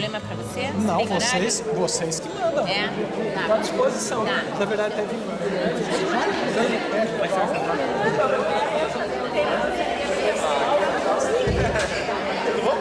problema pra você? Não, tem vocês que mandam. É? Tá. Estou à disposição. Tá. Na verdade, até vim. Tudo bom?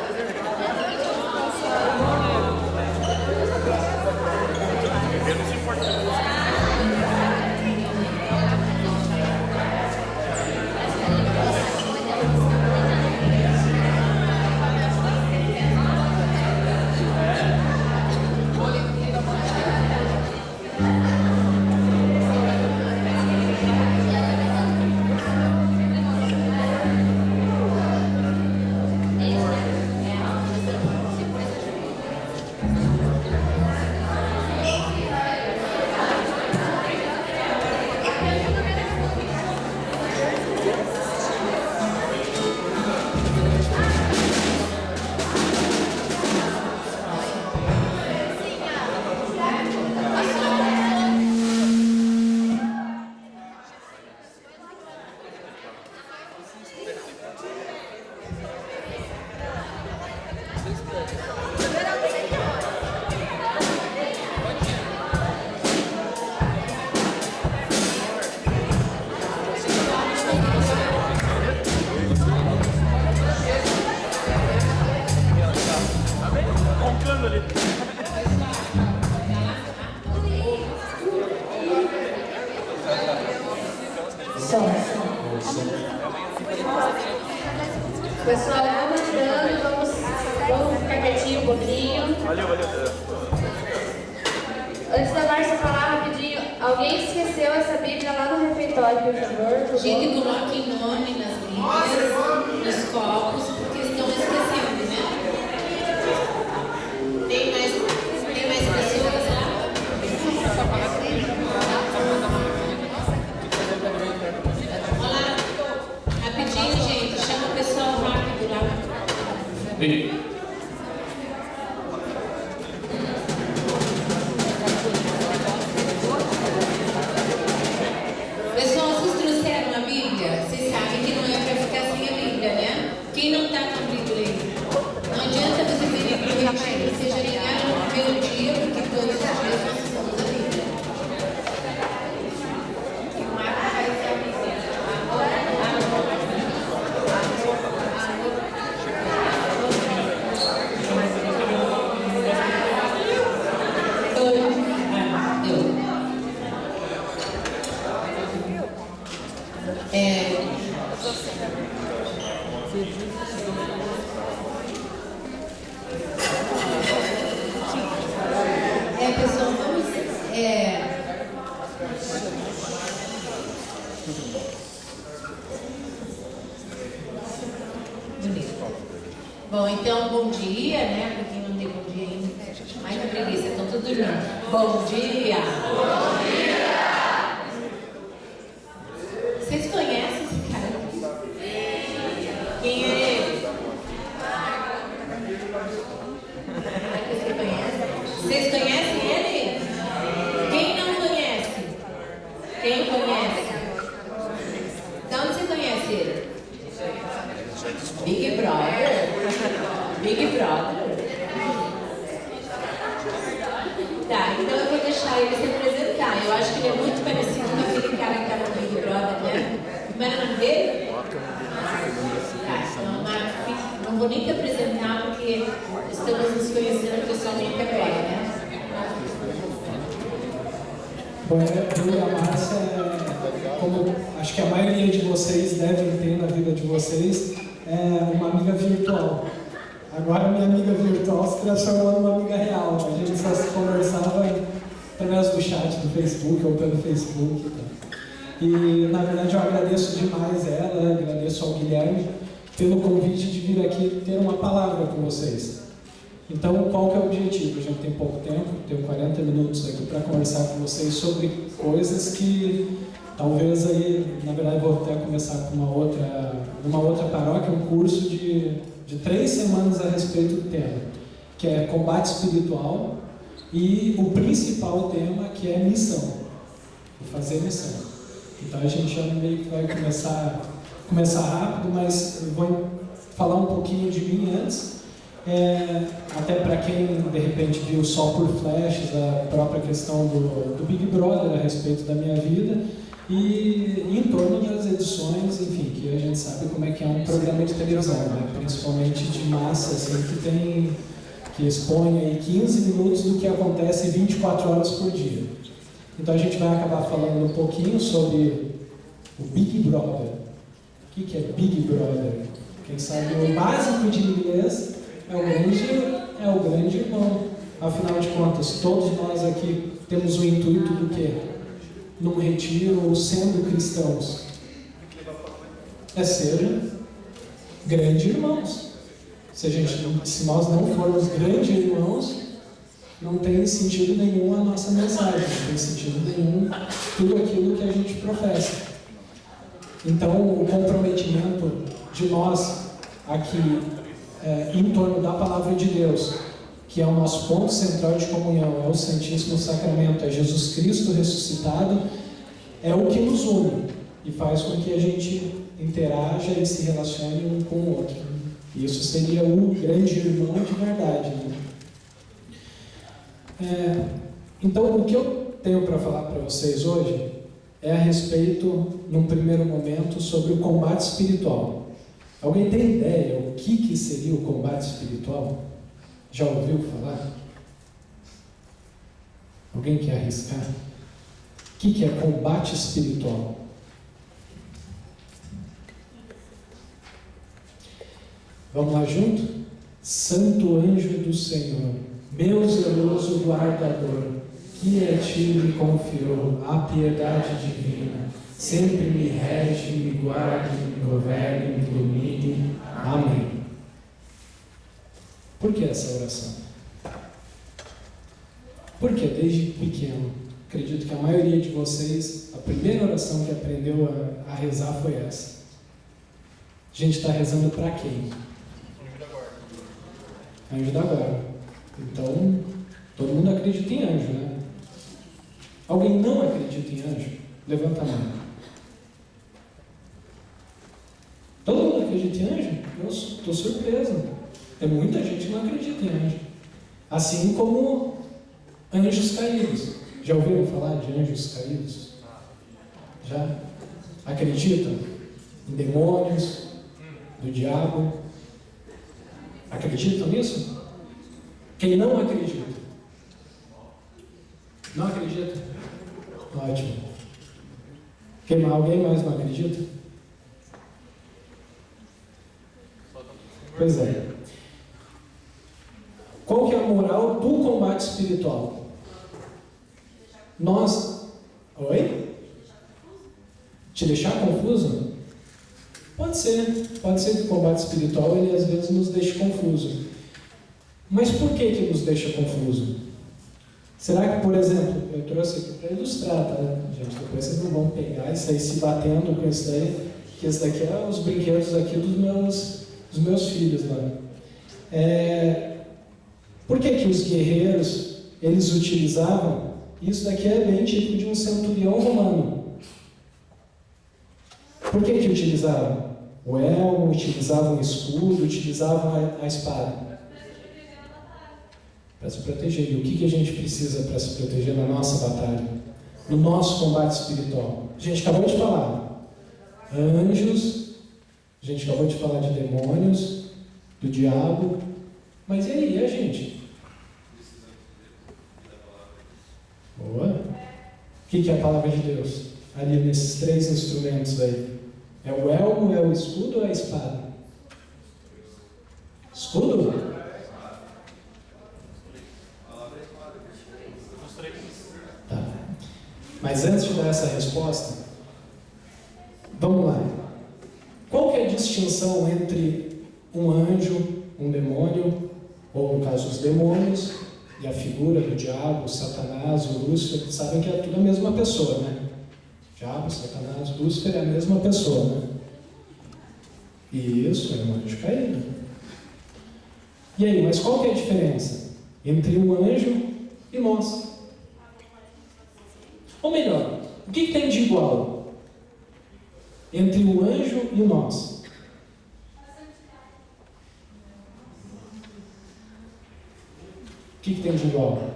Pessoal, vamos andando, vamos ficar quietinho um pouquinho. Valeu. Antes da Márcia falar rapidinho, alguém esqueceu essa Bíblia lá no refeitório, por favor? Gente, coloquem nome nas Bíblias, nos copos, porque estão esquecendo, né? Tem mais pessoas lá? Olha lá, rapidinho, gente, chama o pessoal rápido lá. Pessoal, vocês trouxeram a Bíblia? Vocês sabem que não é para ficar sem a Bíblia, né? Quem não está com a Bíblia aí? Não adianta você vir para o retiro, vocês já ligaram no primeiro dia, porque todos os dias nós precisamos da Bíblia. O Marco vai ter a Bíblia. Pessoal, vamos. Bonito. Bom, então, bom dia, né? Para quem não tem bom dia ainda. Ai, que preguiça, estão todos dormindo. Bom dia! Bom dia! Vocês conhecem esse cara aqui? Quem é ele? Você conhece? Vocês conhecem ele? Quem não conhece? Quem conhece? De onde você conhece ele? Big Brother? Big Brother? Tá, então eu vou deixar ele se apresentar. Eu acho que ele é muito parecido com aquele cara que estava no Big Brother, né? Como era o nome dele? Tá, não vou nem te apresentar porque estamos nos conhecendo pessoalmente agora, né? Bom, eu e a Márcia, como acho que a maioria de vocês devem ter na vida de vocês, é uma amiga virtual. Agora minha amiga virtual se transformou numa amiga real. A gente só se conversava através do chat do Facebook ou pelo Facebook. E na verdade eu agradeço demais ela, agradeço ao Guilherme pelo convite de vir aqui ter uma palavra com vocês. Então, qual que é o objetivo? A gente tem pouco tempo, tenho 40 minutos aqui para conversar com vocês sobre coisas que talvez aí, na verdade, vou até começar com uma outra paróquia, um curso de 3 semanas a respeito do tema, que é combate espiritual e o principal tema que é missão, fazer missão. Então a gente já meio que vai começar rápido, mas eu vou falar um pouquinho de mim antes. Até para quem de repente viu só por flashes a própria questão do Big Brother a respeito da minha vida e em torno das edições, enfim, que a gente sabe como é que é um programa de televisão, né? Principalmente de massa, assim, que expõe aí 15 minutos do que acontece 24 horas por dia. Então a gente vai acabar falando um pouquinho sobre o Big Brother. O que é Big Brother? Quem sabe o básico de inglês é o grande irmão. Afinal de contas, todos nós aqui temos o intuito do quê? Num retiro ou sendo cristãos? É ser grandes irmãos. Se nós não formos grandes irmãos, não tem sentido nenhum a nossa mensagem, não tem sentido nenhum tudo aquilo que a gente professa. Então, o comprometimento de nós aqui em torno da Palavra de Deus, que é o nosso ponto central de comunhão, é o Santíssimo Sacramento, é Jesus Cristo ressuscitado, é o que nos une e faz com que a gente interaja e se relacione um com o outro. Isso seria o grande irmão de verdade, né? Então, o que eu tenho para falar para vocês hoje é a respeito, num primeiro momento, sobre o combate espiritual. Alguém tem ideia o que seria o combate espiritual? Já ouviu falar? Alguém quer arriscar? O que é combate espiritual? Vamos lá junto? Santo anjo do Senhor, meu zeloso guardador, que a ti me confiou a piedade divina, sempre me rege, me guarde, me governe, me ilumine. Amém. Por que essa oração? Porque desde pequeno, acredito que a maioria de vocês, a primeira oração que aprendeu a rezar foi essa. A gente está rezando para quem? Anjo da guarda. Então, todo mundo acredita em anjo, né? Alguém não acredita em anjo? Levanta a mão. Todo mundo acredita em anjo? Eu estou surpreso. Tem muita gente que não acredita em anjo. Assim como anjos caídos. Já ouviram falar de anjos caídos? Já? Acreditam em demônios, do diabo? Acreditam nisso? Quem não acredita? Não acredita? Ótimo. Alguém mais não acredita? Pois é. Qual que é a moral do combate espiritual? Oi? Te deixar confuso? Pode ser que o combate espiritual ele às vezes nos deixe confuso. Mas por que nos deixa confuso? Será que, por exemplo, eu trouxe aqui para ilustrar, tá? Gente, depois vocês não vão pegar e sair se batendo com isso daí, que esse daqui é os brinquedos aqui dos meus filhos lá. Por que os guerreiros, eles utilizavam, isso daqui é bem tipo de um centurião romano. Por que utilizavam? O elmo, utilizavam o escudo, utilizavam a espada. Para se proteger. E o que a gente precisa para se proteger na nossa batalha? No nosso combate espiritual? A gente acabou de falar. Anjos, a gente acabou de falar de demônios, do diabo. Mas e aí, a gente? Boa. O que é a palavra de Deus? Ali nesses três instrumentos aí. É o elmo, é o escudo ou é a espada? Escudo? Tá. Mas antes de dar essa resposta, vamos lá. Qual que é a distinção entre um anjo, um demônio, ou no caso os demônios, e a figura do diabo, o Satanás, o Lúcifer? Sabem que é tudo a mesma pessoa, né? Diabo, Satanás, Lúcifer é a mesma pessoa, né? E isso é um anjo caído. E aí, mas qual que é a diferença entre um anjo e nós? Ou melhor, o que tem de igual entre o anjo e nós? que tem de igual?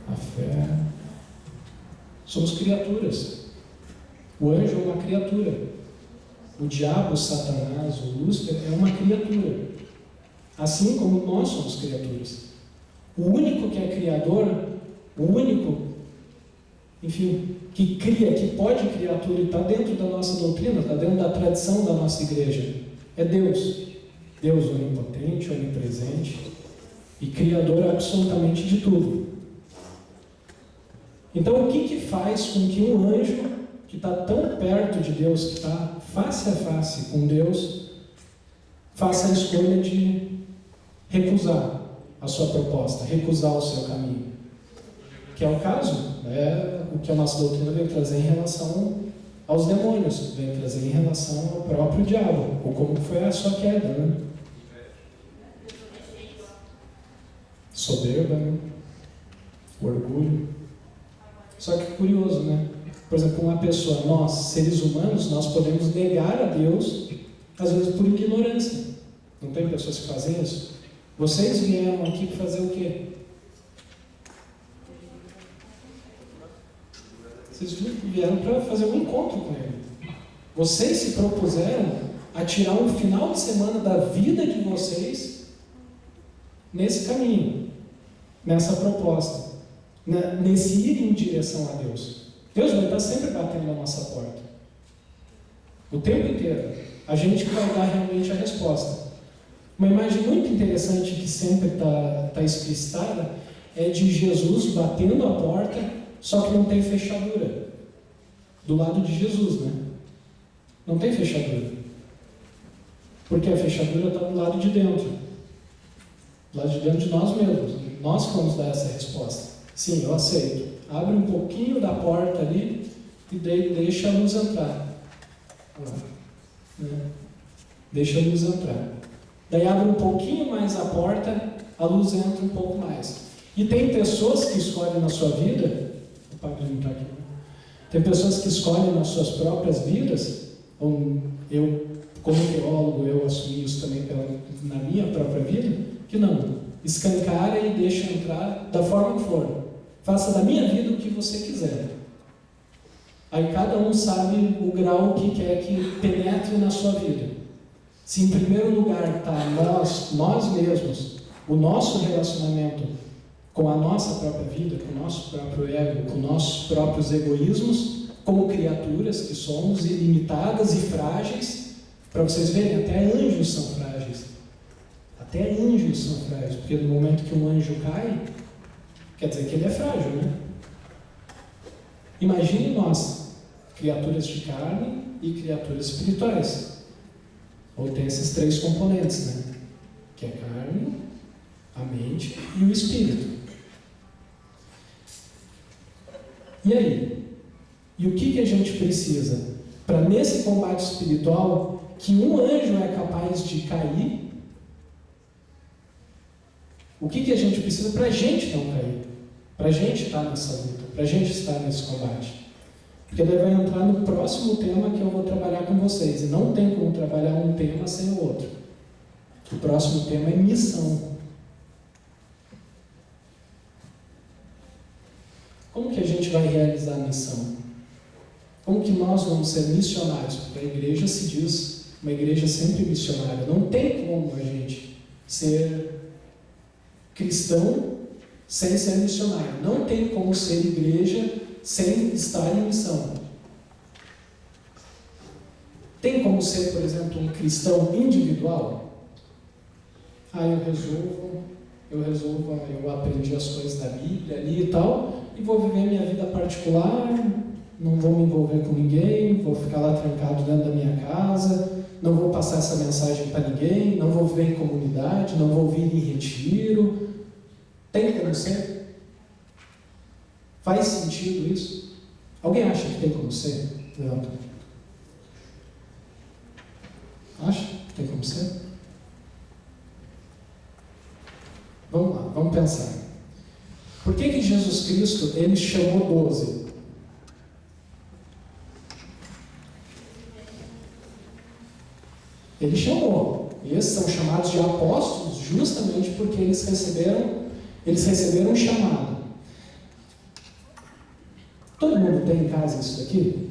A fé. Somos criaturas. O anjo é uma criatura. O diabo, o Satanás, o Lúcifer é uma criatura. Assim como nós somos criaturas. O único que é criador, o único, enfim, que cria, que pode criar tudo e está dentro da nossa doutrina, está dentro da tradição da nossa igreja, é Deus. Deus onipotente, onipresente e criador absolutamente de tudo. Então, o que faz com que um anjo que está tão perto de Deus, que está face a face com Deus, faça a escolha de recusar a sua proposta, recusar o seu caminho? Que é o caso, o que a nossa doutrina vem trazer em relação aos demônios, vem trazer em relação ao próprio diabo, ou como foi a sua queda, né? Soberba, né? Orgulho. Só que curioso, né? Por exemplo, uma pessoa, nós, seres humanos, nós podemos negar a Deus, às vezes por ignorância. Não tem pessoas que fazem isso? Vocês vieram aqui para fazer o quê? Vocês vieram para fazer um encontro com Ele. Vocês se propuseram a tirar um final de semana da vida de vocês nesse caminho, nessa proposta, nesse ir em direção a Deus. Deus vai estar sempre batendo na nossa porta. O tempo inteiro. A gente vai dar realmente a resposta. Uma imagem muito interessante que sempre está explicitada é de Jesus batendo a porta, só que não tem fechadura. Do lado de Jesus, né? Não tem fechadura. Porque a fechadura está do lado de dentro. Do lado de dentro de nós mesmos. Nós vamos dar essa resposta. Sim, eu aceito. Abre um pouquinho da porta ali e deixa a luz entrar. Deixa a luz entrar. Daí abre um pouquinho mais a porta, a luz entra um pouco mais. E tem pessoas que escolhem na sua vida, tem pessoas que escolhem nas suas próprias vidas, eu, como teólogo, eu assumi isso também na minha própria vida, que não, escancara e deixa entrar da forma que for. Faça da minha vida o que você quiser. Aí cada um sabe o grau que quer que penetre na sua vida. Se em primeiro lugar está nós mesmos, o nosso relacionamento com a nossa própria vida, com o nosso próprio ego, com nossos próprios egoísmos, como criaturas que somos, ilimitadas e frágeis, para vocês verem, até anjos são frágeis. Até anjos são frágeis, porque no momento que um anjo cai, quer dizer que ele é frágil, né? Imagine nós, criaturas de carne e criaturas espirituais. Ou tem esses três componentes, né? Que é a carne, a mente e o espírito. E aí? E o que a gente precisa? Para nesse combate espiritual, que um anjo é capaz de cair, o que a gente precisa para a gente não cair? Para a gente estar nessa luta, para a gente estar nesse combate. Porque daí vai entrar no próximo tema que eu vou trabalhar com vocês. E não tem como trabalhar um tema sem o outro. O próximo tema é missão. Como que a gente vai realizar a missão? Como que nós vamos ser missionários? Porque a igreja se diz uma igreja sempre missionária. Não tem como a gente ser cristão sem ser missionário. Não tem como ser igreja sem estar em missão. Tem como ser, por exemplo, um cristão individual? Eu aprendi as coisas da Bíblia ali e tal, e vou viver minha vida particular, não vou me envolver com ninguém, vou ficar lá trancado dentro da minha casa, não vou passar essa mensagem para ninguém, não vou viver em comunidade, não vou vir em retiro. Tem como ser? Faz sentido isso? Alguém acha que tem como ser? Levanta. Acha que tem como ser? Vamos lá, vamos pensar. Por que Jesus Cristo, ele chamou 12? Ele chamou. Esses são chamados de apóstolos justamente porque eles receberam um chamado. Todo mundo tem em casa isso daqui?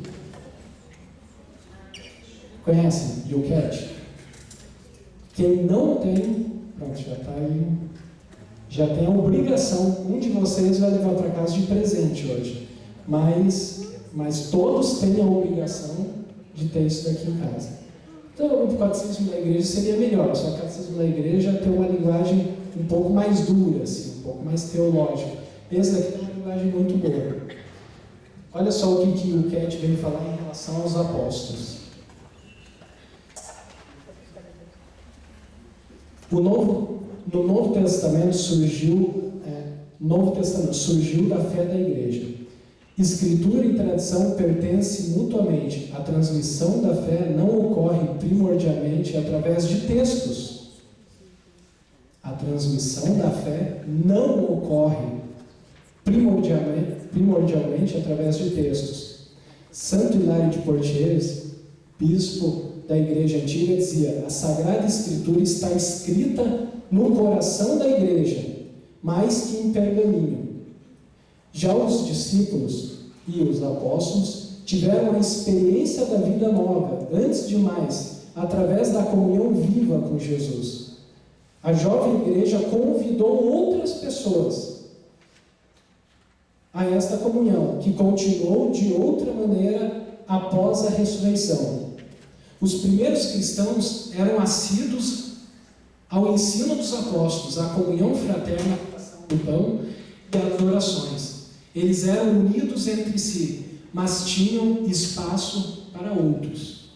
Conhecem YouCat? Quem não tem, pronto, já está aí. Já tem a obrigação, um de vocês vai levar para casa de presente hoje. Mas todos têm a obrigação de ter isso daqui em casa. Então, o catecismo da igreja seria melhor, só que o catecismo da igreja tem uma linguagem um pouco mais dura, assim, um pouco mais teológica. Esse daqui tem uma linguagem muito boa. Olha só o que o Cat vem falar em relação aos apóstolos. No Novo Testamento surgiu da fé da igreja. Escritura e tradição pertencem mutuamente. A transmissão da fé não ocorre primordialmente através de textos. A transmissão da fé não ocorre primordialmente através de textos. Santo Hilário de Poitiers, bispo da Igreja Antiga, dizia: a Sagrada Escritura está escrita no coração da igreja, mais que em pergaminho. Já os discípulos e os apóstolos tiveram a experiência da vida nova, antes de mais, através da comunhão viva com Jesus. A jovem igreja convidou outras pessoas a esta comunhão, que continuou de outra maneira após a ressurreição. Os primeiros cristãos eram assíduos ao ensino dos apóstolos, à comunhão fraterna, do pão e às orações. Eles eram unidos entre si, mas tinham espaço para outros.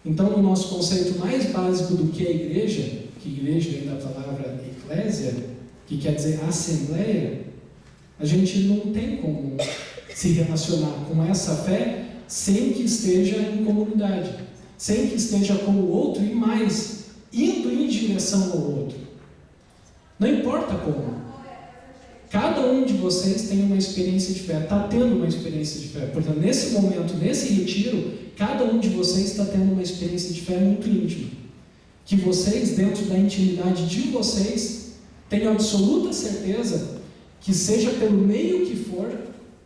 Então, no nosso conceito mais básico do que é igreja, que igreja vem da palavra eclésia, que quer dizer assembleia, a gente não tem como se relacionar com essa fé sem que esteja em comunidade, sem que esteja com o outro e mais, indo em direção ao outro. Não importa como. Cada um de vocês tem uma experiência de fé, está tendo uma experiência de fé. Portanto, nesse momento, nesse retiro, cada um de vocês está tendo uma experiência de fé muito íntima. Que vocês, dentro da intimidade de vocês, tenham absoluta certeza que, seja pelo meio que for,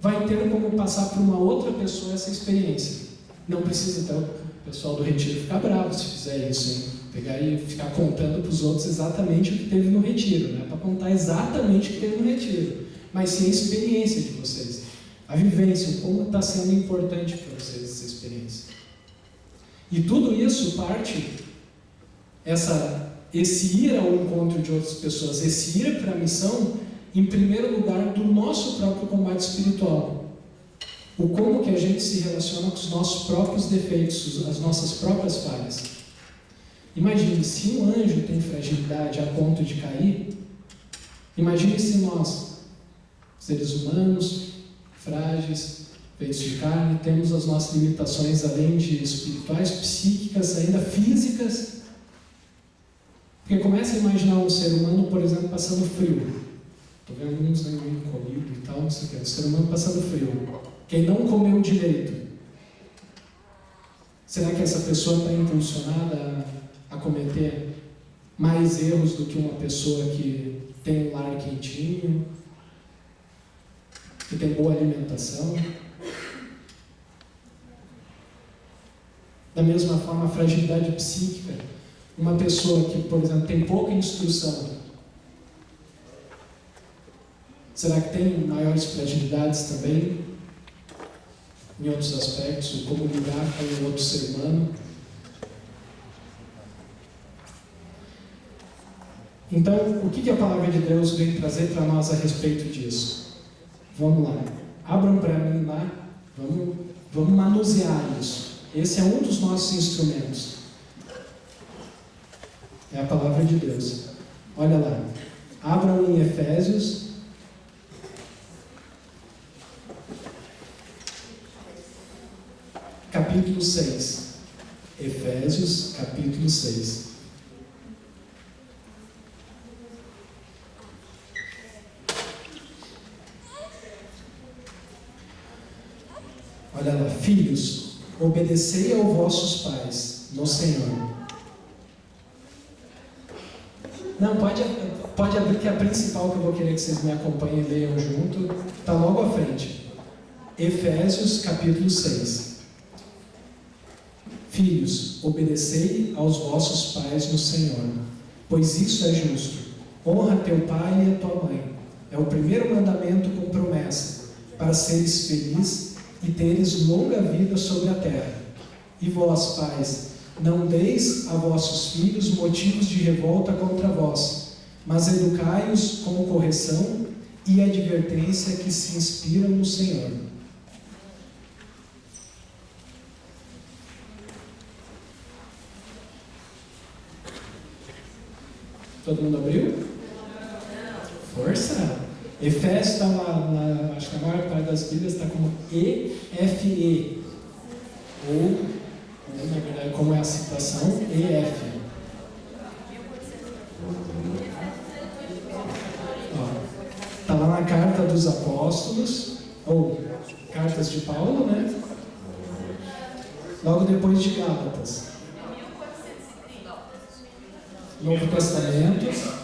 vai ter como passar por uma outra pessoa essa experiência. Não precisa até o pessoal do retiro ficar bravo se fizer isso, hein? Pegar e ficar contando para os outros exatamente o que teve no retiro, não é para contar exatamente o que teve no retiro, mas sim a experiência de vocês, a vivência, como está sendo importante para vocês essa experiência. E tudo isso parte, esse ir ao encontro de outras pessoas, esse ir para a missão, em primeiro lugar, do nosso próprio combate espiritual. O como que a gente se relaciona com os nossos próprios defeitos, as nossas próprias falhas. Imagine, se um anjo tem fragilidade a ponto de cair, imagine se nós, seres humanos, frágeis, feitos de carne, temos as nossas limitações, além de espirituais, psíquicas, ainda físicas. Porque começa a imaginar um ser humano, por exemplo, passando frio. Estou vendo uns meio encolhido e tal, não sei o que. Um ser humano passando frio. Quem não comeu direito. Será que essa pessoa está impulsionada a cometer mais erros do que uma pessoa que tem um lar quentinho, que tem boa alimentação? Da mesma forma, a fragilidade psíquica. Uma pessoa que, por exemplo, tem pouca instrução, será que tem maiores fragilidades também em outros aspectos? Como lidar com o outro ser humano? Então, o que a palavra de Deus vem trazer para nós a respeito disso? Vamos lá. Abram para mim lá. Vamos manusear isso. Esse é um dos nossos instrumentos. É a palavra de Deus. Olha lá. Abram em Efésios. Capítulo 6. Efésios, capítulo 6. Olha lá, filhos, obedecei aos vossos pais no Senhor. Não, pode abrir, que é a principal que eu vou querer que vocês me acompanhem e leiam junto. Está logo à frente. Efésios capítulo 6. Filhos, obedecei aos vossos pais no Senhor, pois isso é justo. Honra teu pai e a tua mãe. É o primeiro mandamento com promessa, para seres felizes e teres longa vida sobre a terra. E vós, pais, não deis a vossos filhos motivos de revolta contra vós, mas educai-os com correção e advertência que se inspiram no Senhor. Todo mundo abriu? Força! Efésios está lá, acho que a maior parte das Bíblias está como EFE, ou, na verdade, como é a citação, EF. Está lá na Carta dos Apóstolos, ou Cartas de Paulo, né? Logo depois de Gálatas. Novo Testamento.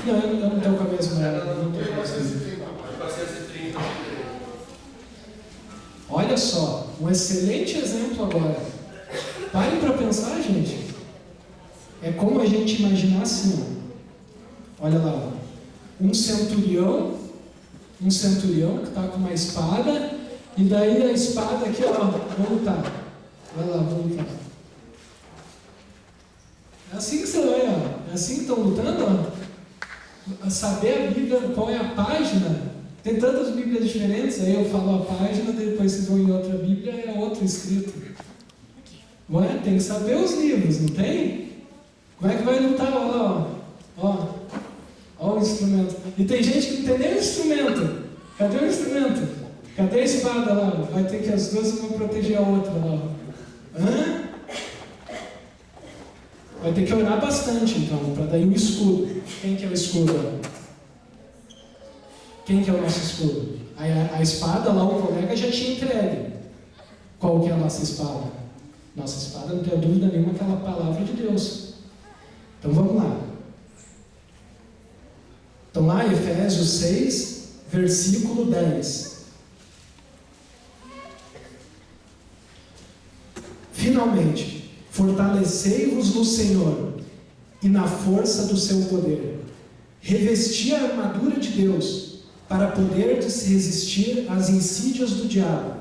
Não, eu não estou com a mesma. Olha só, um excelente exemplo agora. Parem para pensar, gente. É como a gente imaginar assim. Olha lá, um centurião que está com uma espada, e daí a espada aqui, ó, vou lutar. Vai lá, vou lutar. É assim que você vai, ó. É assim que estão lutando, ó. Saber a Bíblia, qual é a página. Tem tantas Bíblias diferentes, aí eu falo a página, depois vocês vão em outra Bíblia, é outro escrito. Não é? Tem que saber os livros, não tem? Como é que vai lutar? Olha lá, ó. Ó o instrumento. E tem gente que não tem nem o instrumento. Cadê o instrumento? Cadê a espada lá? Vai ter que as duas uma proteger a outra lá. Hã? Vai ter que orar bastante, então, para daí o escudo. Quem que é o escudo? Quem que é o nosso escudo? A espada lá, o colega já tinha entregue. Qual que é a nossa espada? Nossa espada, não tem dúvida nenhuma, é aquela palavra de Deus. Então vamos lá. Então lá, Efésios 6, versículo 10. Finalmente, fortalecei-vos no Senhor e na força do seu poder. Revesti a armadura de Deus, para poderdes resistir às insídias do diabo.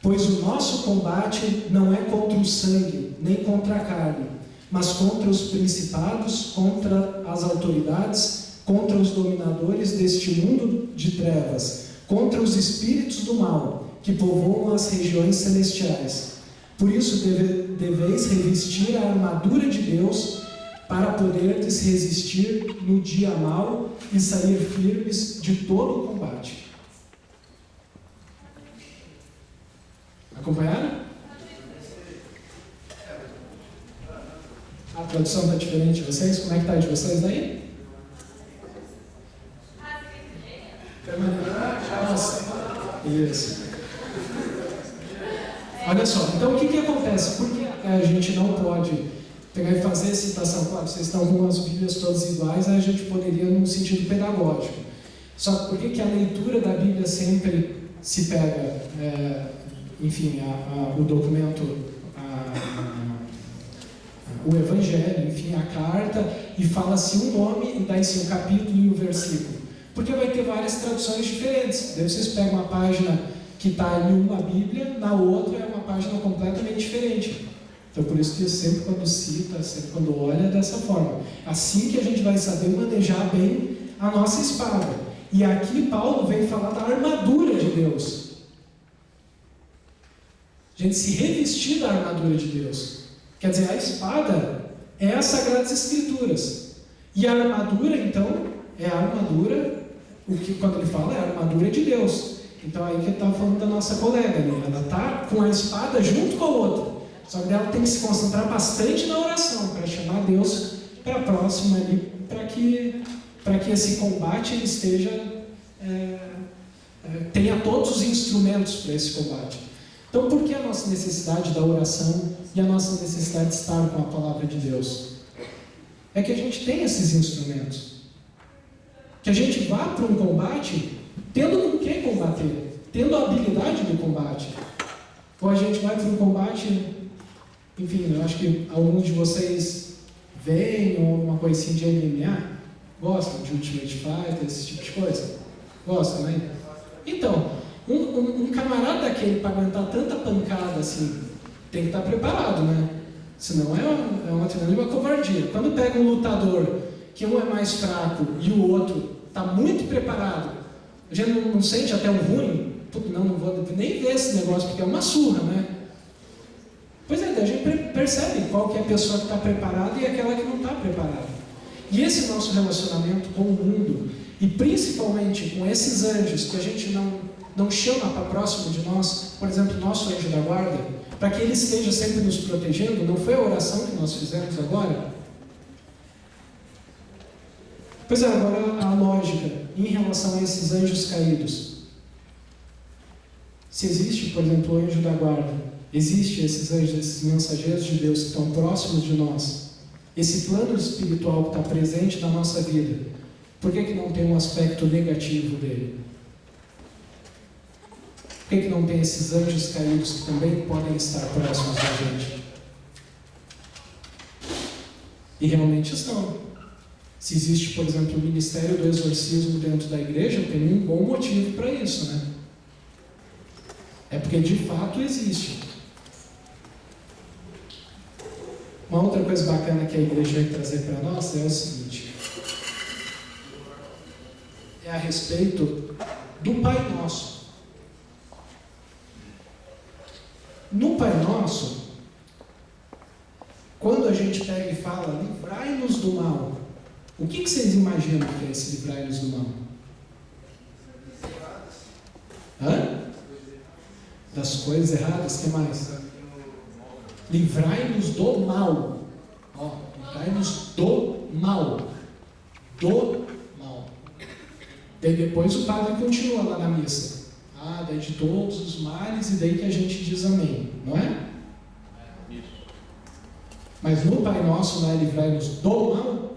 Pois o nosso combate não é contra o sangue, nem contra a carne, mas contra os principados, contra as autoridades, contra os dominadores deste mundo de trevas, contra os espíritos do mal, que povoam as regiões celestiais. Por isso deveis revestir a armadura de Deus, para poderdes resistir no dia mau e sair firmes de todo o combate. Acompanharam? A tradução está diferente de vocês? Como é que está de vocês daí? Nossa, isso. Olha só, então o que acontece? Por que a gente não pode pegar e fazer citação? Claro, vocês estão com as Bíblias todas iguais, aí a gente poderia num sentido pedagógico. Só que por que a leitura da Bíblia sempre se pega, enfim, o documento, o Evangelho, enfim, a carta, e fala-se um nome e dá-se um capítulo e um versículo? Porque vai ter várias traduções diferentes. Daí vocês pegam uma página que está em uma Bíblia, na outra é uma página completamente diferente. Então, por isso que sempre quando cita, sempre quando olha, é dessa forma. Assim que a gente vai saber manejar bem a nossa espada. E aqui Paulo vem falar da armadura de Deus. A gente se revestir da armadura de Deus. Quer dizer, a espada é as Sagradas Escrituras. E a armadura, então, é a armadura, o que quando ele fala é a armadura de Deus. Então aí que ele estava falando da nossa colega, né? Ela está com a espada junto com a outra. Só que ela tem que se concentrar bastante na oração, para chamar Deus para próximo ali, para que esse combate ele esteja tenha todos os instrumentos para esse combate. Então, por que a nossa necessidade da oração e a nossa necessidade de estar com a palavra de Deus? É que a gente tem esses instrumentos. Que a gente vá para um combate tendo com que combater, tendo a habilidade do combate. Ou a gente vai para um combate, enfim, eu acho que alguns de vocês veem uma coisinha de MMA, gostam de Ultimate Fighter, esse tipo de coisa? Gostam, né? Então, um camarada daquele para aguentar tanta pancada assim, tem que estar preparado, né? Senão é uma tremenda uma covardia. Quando pega um lutador que um é mais fraco e o outro está muito preparado, a gente não sente até um ruim? Não vou nem ver esse negócio, porque é uma surra, né? Pois é, a gente percebe qual que é a pessoa que está preparada e aquela que não está preparada. E esse nosso relacionamento com o mundo, e principalmente com esses anjos que a gente não chama para próximo de nós, por exemplo, nosso anjo da guarda, para que ele esteja sempre nos protegendo, não foi a oração que nós fizemos agora? Pois é, agora a lógica em relação a esses anjos caídos. Se existe, por exemplo, o anjo da guarda, existe esses anjos, esses mensageiros de Deus que estão próximos de nós, esse plano espiritual que está presente na nossa vida, por que não tem um aspecto negativo dele? Por que não tem esses anjos caídos que também podem estar próximos da gente? E realmente estão. Se existe, por exemplo, o ministério do exorcismo dentro da igreja, tem um bom motivo para isso, né? É porque de fato existe. Uma outra coisa bacana que a igreja vai trazer para nós é o seguinte: é a respeito do Pai Nosso. No Pai Nosso, quando a gente pega e fala, livrai-nos do mal, o que vocês imaginam que é esse livrai-nos do mal? Hã? Das coisas erradas, o que mais? Livrai-nos do mal. Ó, livrai-nos do mal. Do mal. Daí depois o padre continua lá na missa. Daí de todos os males, e daí que a gente diz amém, não é? Mas no Pai Nosso não é livrai-nos do mal?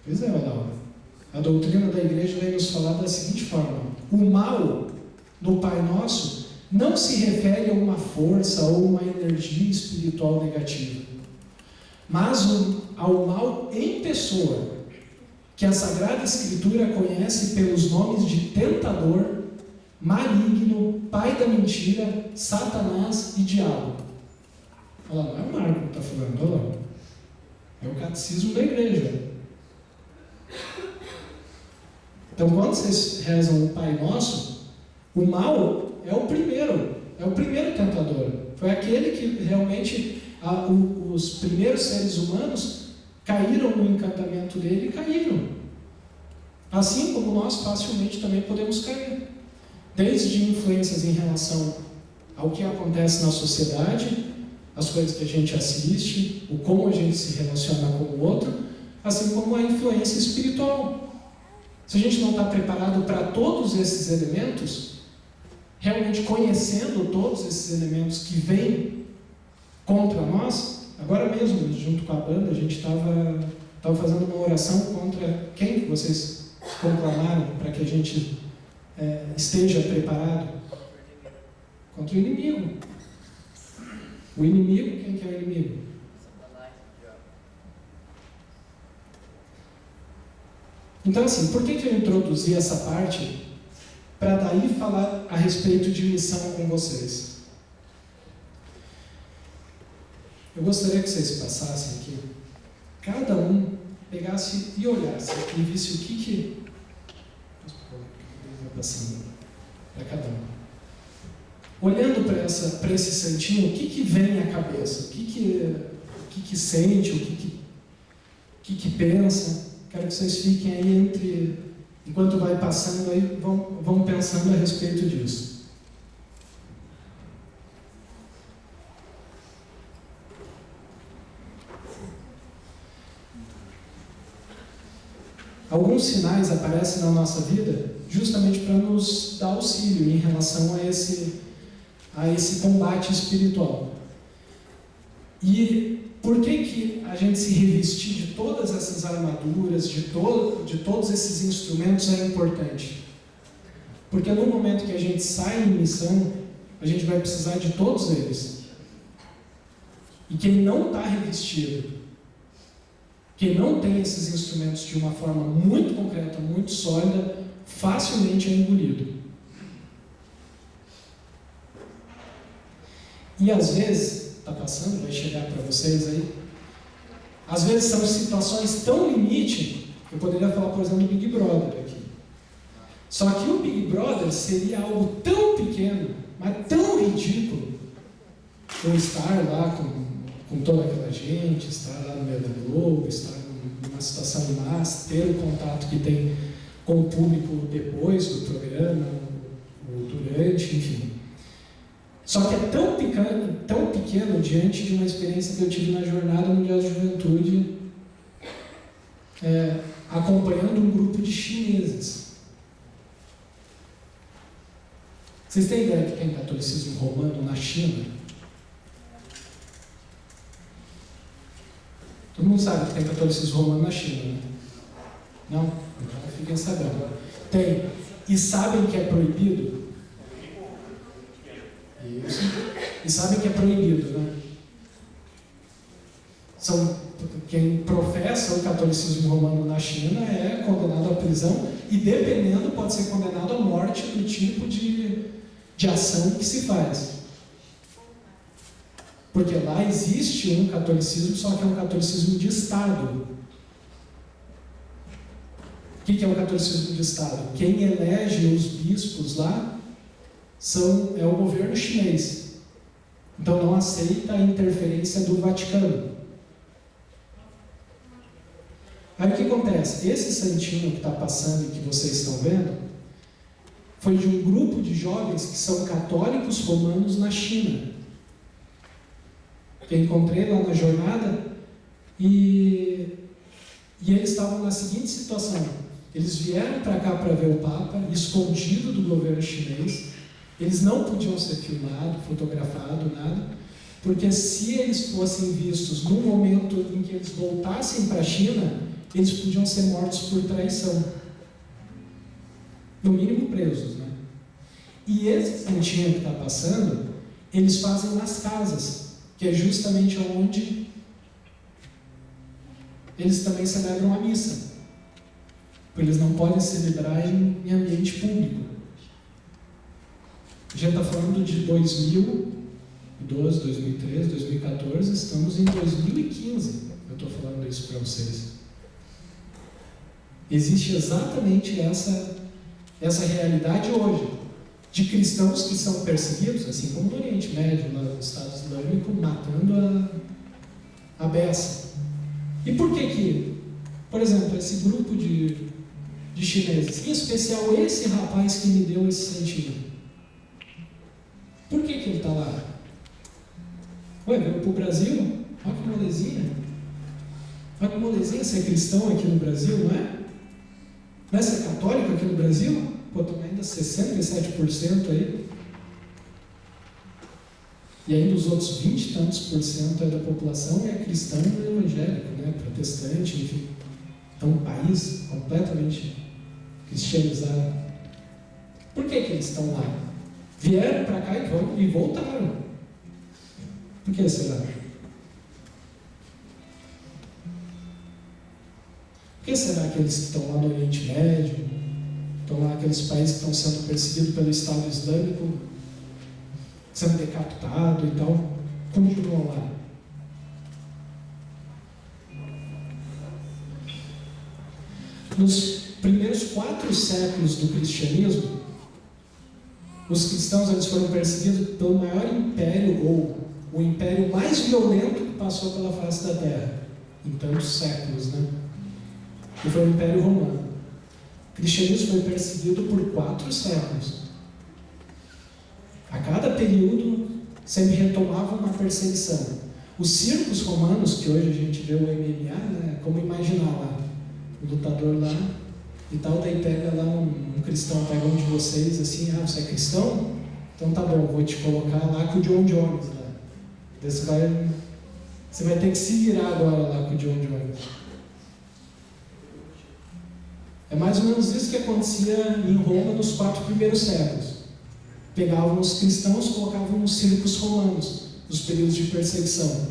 Pois é, Adão. A doutrina da igreja vai nos falar da seguinte forma: o mal no Pai Nosso não se refere a uma força ou uma energia espiritual negativa, mas ao mal em pessoa, que a Sagrada Escritura conhece pelos nomes de tentador, maligno, pai da mentira, Satanás e diabo. Olha lá, não é o Marco que está falando, olha lá. É o catecismo da igreja. Então, quando vocês rezam o Pai Nosso, o mal é o primeiro tentador. Foi aquele que realmente os primeiros seres humanos caíram no encantamento dele e caíram. Assim como nós facilmente também podemos cair. Desde influências em relação ao que acontece na sociedade, as coisas que a gente assiste, o como a gente se relaciona com o outro, assim como a influência espiritual. Se a gente não está preparado para todos esses elementos, realmente conhecendo todos esses elementos que vêm contra nós, agora mesmo, junto com a banda, a gente estava fazendo uma oração contra quem vocês conclamaram para que a gente esteja preparado? Contra o inimigo. O inimigo, quem que é o inimigo? Então assim, por que eu introduzi essa parte? Para daí falar a respeito de missão com vocês. Eu gostaria que vocês passassem aqui, cada um pegasse e olhasse e visse o que passando para cada um. Olhando para esse santinho, o que vem à cabeça? O que sente? O que pensa? Quero que vocês fiquem aí enquanto vai passando aí, vão pensando a respeito disso. Alguns sinais aparecem na nossa vida justamente para nos dar auxílio em relação a esse combate espiritual. E por que a gente se revestir de todas essas armaduras, de todos esses instrumentos é importante? Porque no momento que a gente sai em missão, a gente vai precisar de todos eles. E quem não está revestido, quem não tem esses instrumentos de uma forma muito concreta, muito sólida, facilmente é engolido. E às vezes, está passando, vai chegar para vocês aí, às vezes são situações tão limite, eu poderia falar, por exemplo, do Big Brother aqui. Só que o Big Brother seria algo tão pequeno, mas tão ridículo, eu estar lá com toda aquela gente, estar lá no meio da Globo, estar numa situação massa, ter o contato que tem com o público depois do programa, ou durante, enfim. Só que é tão pequeno diante de uma experiência que eu tive na Jornada Mundial de Juventude, acompanhando um grupo de chineses. Vocês têm ideia que tem catolicismo romano na China? Todo mundo sabe que tem catolicismo romano na China, né? Não? Então fiquem sabendo. Tem. E sabem que é proibido? Isso. E sabem que é proibido, né? Quem professa o catolicismo romano na China é condenado à prisão e, dependendo, pode ser condenado à morte do tipo de ação que se faz. Porque lá existe um catolicismo, só que é um catolicismo de Estado. O que é o catolicismo de Estado? Quem elege os bispos lá é o governo chinês. Então não aceita a interferência do Vaticano. Aí o que acontece? Esse santinho que está passando e que vocês estão vendo foi de um grupo de jovens que são católicos romanos na China. Que eu encontrei lá na jornada e eles estavam na seguinte situação. Eles vieram para cá para ver o Papa, escondido do governo chinês. Eles não podiam ser filmados, fotografados, nada, porque se eles fossem vistos no momento em que eles voltassem para a China, eles podiam ser mortos por traição. No mínimo presos, né? E esse santinho que está passando, eles fazem nas casas, que é justamente onde eles também celebram a missa. Porque eles não podem celebrar em ambiente público. A gente está falando de 2012, 2013, 2014, estamos em 2015. Eu estou falando isso para vocês. Existe exatamente essa realidade hoje, de cristãos que são perseguidos, assim como no Oriente Médio, lá no Estado Islâmico, matando a beça. E por que, por exemplo, esse grupo de chineses, em especial esse rapaz que me deu esse santinho, por que ele está lá? Ué, veio para o Brasil? Olha que molezinha. Olha que molezinha ser cristão aqui no Brasil, não é? Não é ser católico aqui no Brasil? Pô, também ainda 67% aí. E ainda os outros 20 e tantos por cento da população é cristão e evangélico, né? Protestante, enfim. Então, um país completamente cristianizado. Por que eles estão lá? Vieram para cá e voltaram. Por que será? Por que será que eles estão lá no Oriente Médio, estão lá naqueles países que estão sendo perseguidos pelo Estado Islâmico, sendo decapitado e tal, continuam lá? Nos primeiros 4 séculos do cristianismo, os cristãos eles foram perseguidos pelo maior império, ou o império mais violento que passou pela face da Terra, em tantos séculos, né? Que foi o Império Romano. O cristianismo foi perseguido por 4 séculos. A cada período sempre retomava uma perseguição. Os circos romanos, que hoje a gente vê o MMA, né? Como imaginar lá, o lutador lá e tal, daí pega lá um cristão, pega um de vocês assim, você é cristão? Então tá bom, vou te colocar lá com o John Jones lá. Você vai ter que se virar agora lá com o John Jones. É mais ou menos isso que acontecia em Roma nos 4 primeiros séculos. Pegavam os cristãos, colocavam nos círculos romanos, nos períodos de perseguição,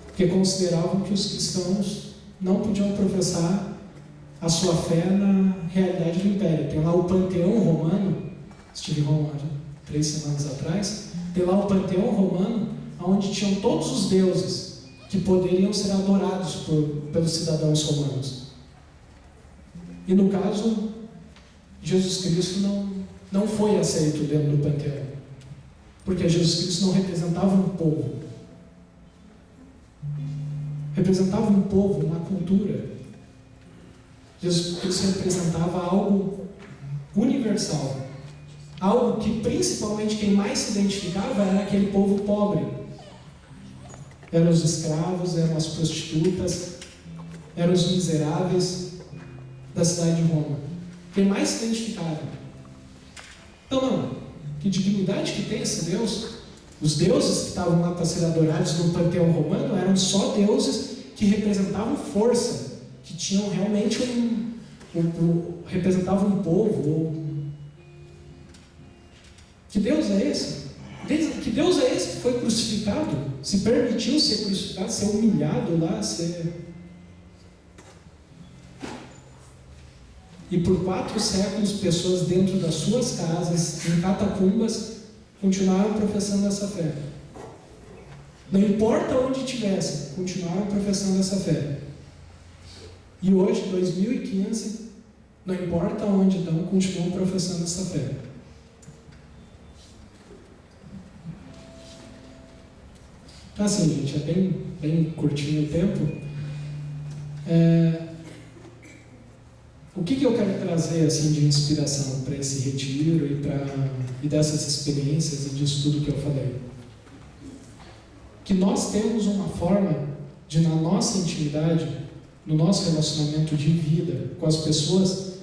porque consideravam que os cristãos não podiam professar a sua fé na realidade do Império. Tem lá o Panteão Romano, estive em Roma 3 semanas atrás, tem lá o Panteão Romano, onde tinham todos os deuses que poderiam ser adorados pelos cidadãos romanos. E no caso, Jesus Cristo não foi aceito dentro do Panteão, porque Jesus Cristo não representava um povo. Representava um povo, uma cultura. Jesus Cristo representava algo universal. Algo que principalmente quem mais se identificava era aquele povo pobre. Eram os escravos, eram as prostitutas, eram os miseráveis da cidade de Roma. Quem mais se identificava. Então não, que dignidade que tem esse Deus? Os deuses que estavam lá para ser adorados no panteão romano eram só deuses que representavam força, que tinham realmente representavam um povo. Que Deus é esse? Que Deus é esse que foi crucificado? Se permitiu ser crucificado, ser humilhado lá, E por 4 séculos, pessoas dentro das suas casas, em catacumbas, continuaram professando essa fé. Não importa onde estivessem, continuaram professando essa fé. E hoje, 2015, não importa onde estão, continuam professando essa fé. Então, assim, gente, é bem curtinho o tempo. O que eu quero trazer assim, de inspiração para esse retiro e dessas experiências e disso tudo que eu falei? Que nós temos uma forma de, na nossa intimidade, no nosso relacionamento de vida com as pessoas,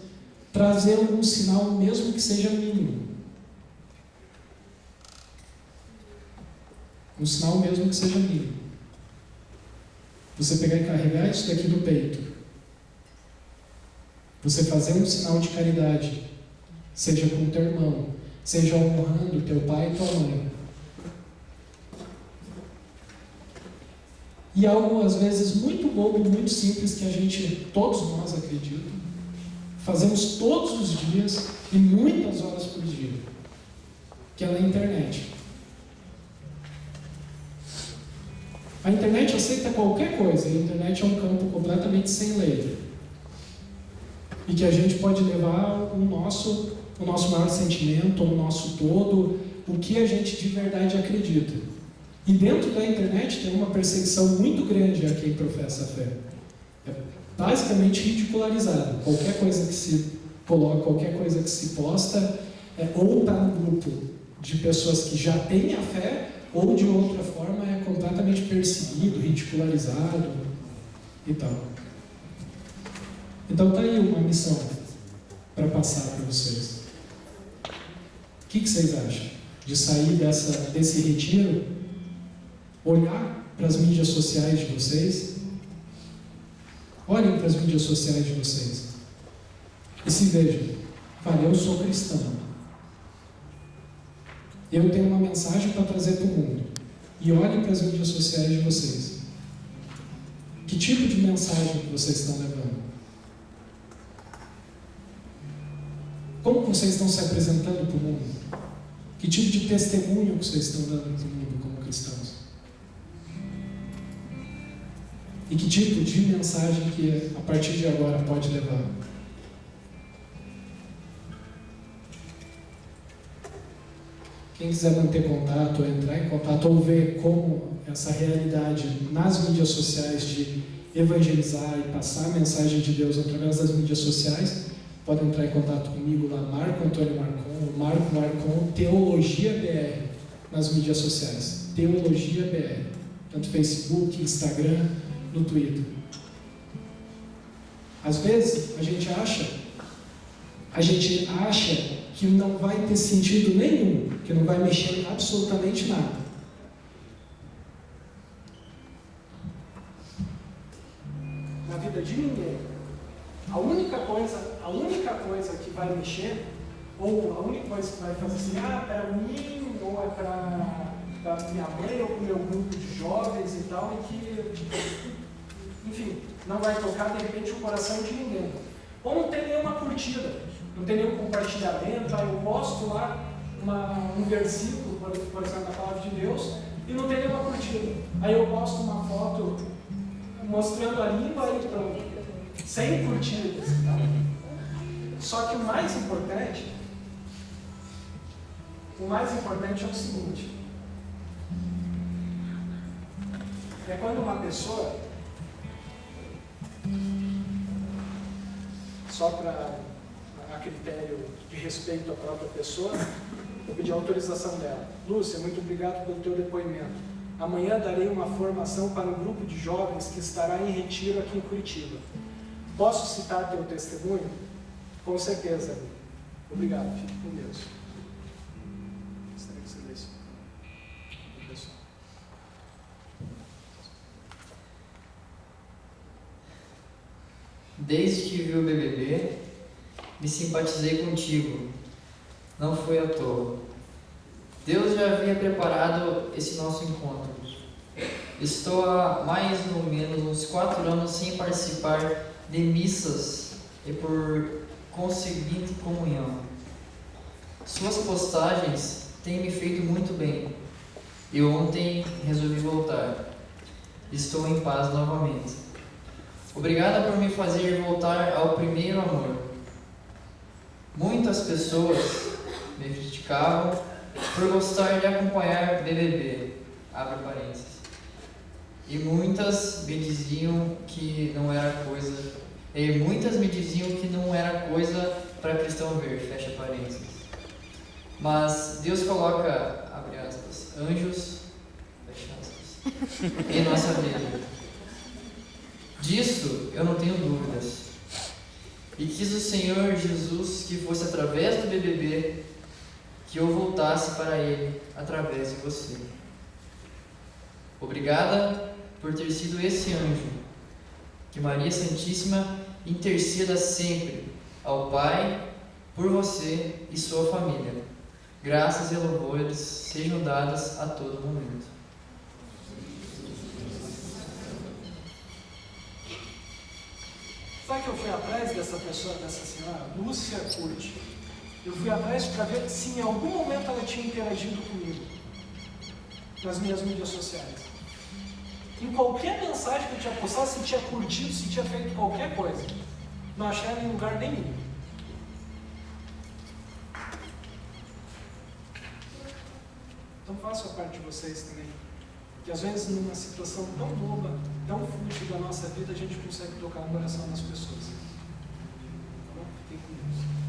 trazer algum sinal, mesmo que seja mínimo. Um sinal mesmo que seja mínimo. Você pegar e carregar isso daqui no peito. Você fazer um sinal de caridade, seja com o teu irmão, seja honrando teu pai e tua mãe. E algo, às vezes, muito bobo, muito simples, que todos nós acreditamos, fazemos todos os dias e muitas horas por dia, que é na internet. A internet aceita qualquer coisa, e a internet é um campo completamente sem lei. E que a gente pode levar o nosso maior sentimento, o nosso todo, o que a gente de verdade acredita. E dentro da internet tem uma perseguição muito grande a quem professa a fé. É basicamente ridicularizado. Qualquer coisa que se coloca, qualquer coisa que se posta, ou está no grupo de pessoas que já têm a fé, ou de outra forma é completamente perseguido, ridicularizado e tal. Então está aí uma missão para passar para vocês. O que vocês acham? De sair desse retiro, olhar para as mídias sociais de vocês, olhem para as mídias sociais de vocês e se vejam, eu sou cristão. Eu tenho uma mensagem para trazer para o mundo. E olhem para as mídias sociais de vocês. Que tipo de mensagem que vocês estão levando? Como vocês estão se apresentando para o mundo? Que tipo de testemunho que vocês estão dando para o mundo como cristãos? E que tipo de mensagem que a partir de agora pode levar? Quem quiser manter contato, ou entrar em contato, ou ver como essa realidade nas mídias sociais de evangelizar e passar a mensagem de Deus através das mídias sociais, pode entrar em contato comigo lá, Marco Antônio Marcon, Marco Marcon, Teologia BR, nas mídias sociais. Teologia BR. Tanto Facebook, Instagram, no Twitter. Às vezes a gente acha que não vai ter sentido nenhum, que não vai mexer em absolutamente nada. Na vida de ninguém. A única coisa que vai mexer, ou a única coisa que vai fazer assim, para mim, ou é para minha mãe, ou para o meu grupo de jovens e tal, e que, enfim, não vai tocar de repente o coração de ninguém. Ou não tem nenhuma curtida, não tem nenhum compartilhamento, aí eu posto lá um versículo, por exemplo, da palavra de Deus, e não tem nenhuma curtida. Aí eu posto uma foto mostrando a língua e pronto, sem curtidas. Tá? Só que o mais importante é o seguinte, é quando uma pessoa, só para a critério de respeito à própria pessoa, vou pedir a autorização dela. Lúcia, muito obrigado pelo teu depoimento. Amanhã darei uma formação para um grupo de jovens que estará em retiro aqui em Curitiba. Posso citar teu testemunho? Com certeza, amigo. Obrigado, fique com Deus. Gostaria que você lesse. Pessoal. Desde que vi o BBB, me simpatizei contigo. Não foi à toa. Deus já havia preparado esse nosso encontro. Estou há mais ou menos uns 4 anos sem participar de missas e por conseguinte comunhão. Suas postagens têm me feito muito bem. E ontem resolvi voltar. Estou em paz novamente. Obrigada por me fazer voltar ao primeiro amor. Muitas pessoas me criticavam por gostar de acompanhar BBB, abre parênteses. E muitas me diziam que não era coisa para cristão ver, fecha parênteses. Mas Deus coloca, abre aspas, anjos, fecha aspas, em nossa vida. Disso eu não tenho dúvidas. E quis o Senhor Jesus que fosse através do BBB que eu voltasse para Ele através de você. Obrigada por ter sido esse anjo. Que Maria Santíssima interceda sempre ao Pai por você e sua família. Graças e louvores sejam dadas a todo momento. Sabe que eu fui atrás dessa pessoa, dessa senhora, Lúcia Curti? Eu fui atrás para ver se em algum momento ela tinha interagido comigo nas minhas mídias sociais. Em qualquer mensagem que eu tinha postado, se tinha curtido, se tinha feito qualquer coisa. Não achei ela em lugar nenhum. Então faço a parte de vocês também. Que às vezes numa situação tão boba, tão fútil da nossa vida, a gente consegue tocar no coração das pessoas. Tá bom? Fiquem com Deus.